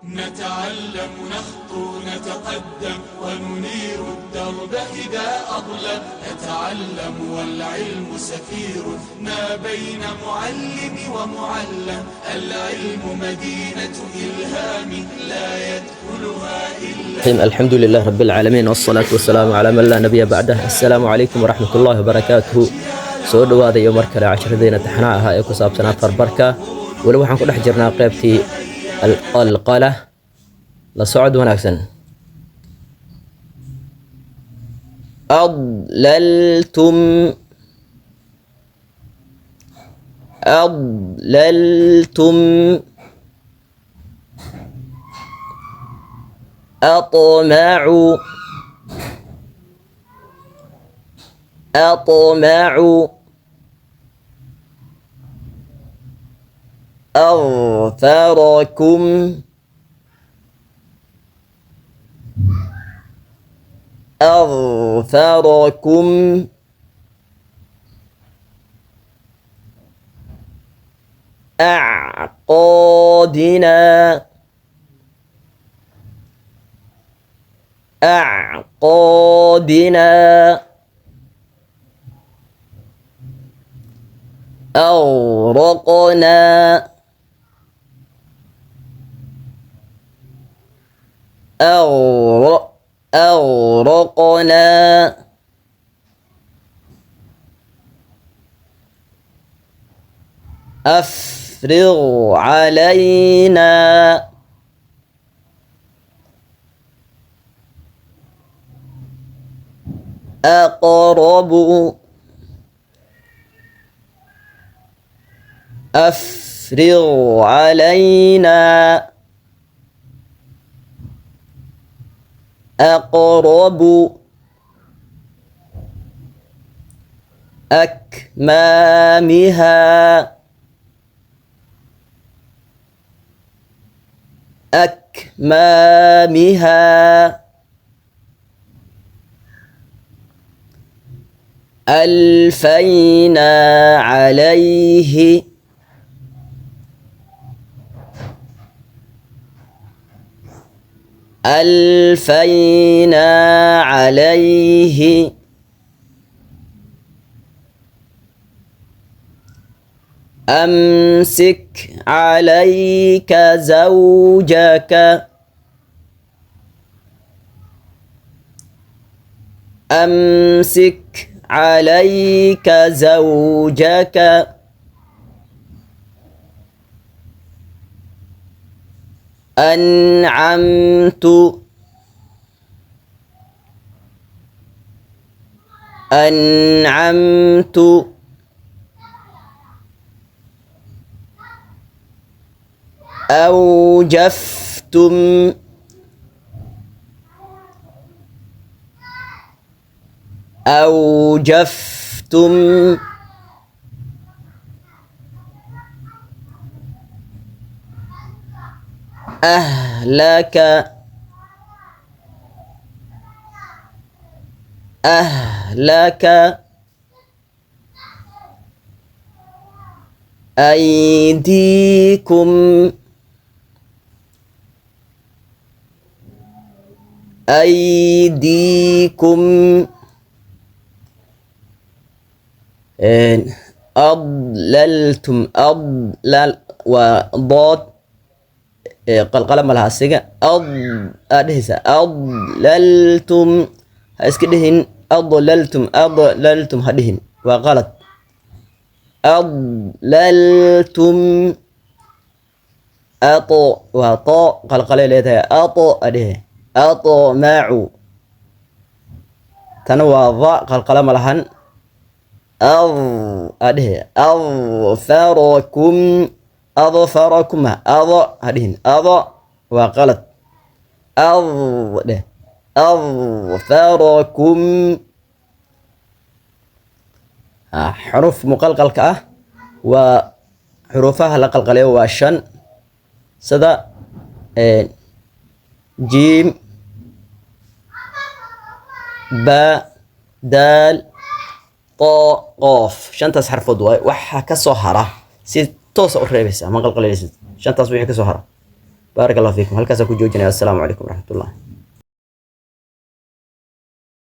نتعلم نخطو نتقدم وننير الدرب إذا أظلم. نتعلم والعلم سفير ما بين معلم ومعلم. العلم مدينة إلهام لا يدخلها إلا. الحمد لله رب العالمين والصلاة والسلام على من لا نبي بعده. السلام عليكم ورحمة الله وبركاته. soo dhawaada iyo mar kale casharadayna taxanaa ahaa ee ku saabsanaa farbarka. weli waxaan ku dhex jirnaa qaybtii alqalqala. la socod wanaagsan. adlaltum adlaltum atma'u أطمع أغفركم أغفركم أعقادنا أعقادنا أغرقنا أغرقنا أفرغ علينا أقرب أفرغ علينا أقرب أكمامها أكمامها ألفينا عليه ألفينا عليه أمسك عليك زوجك أمسك عليك زوجك أنعمت أنعمت أوجفتم أوجفتم أهلك أهلك أيديكم أيديكم أضللتم أضلل وضاد قلقلة ملها السجا أدهس أضللتم هاسكدهن أضللتم أضللتم هدهن وغلط أضللتم أطو وطو قلقلة ليتها أطو أده أطمع تنوى ضاء قلقلة ملهن أده أظفركم أظفركم هدهن وغلط أظفركم حروف مقلقل كأه وحروفها لقلقلية وشن سدا جيم باء دال طا قاف شنتاس حرفود واي وحا كسو هرا سي توس u reebaysa ma qalqalaysid shantaas wixii ka soo hara بارك الله فيكم هل كاسا كو جوجنا السلام عليكم ورحمة الله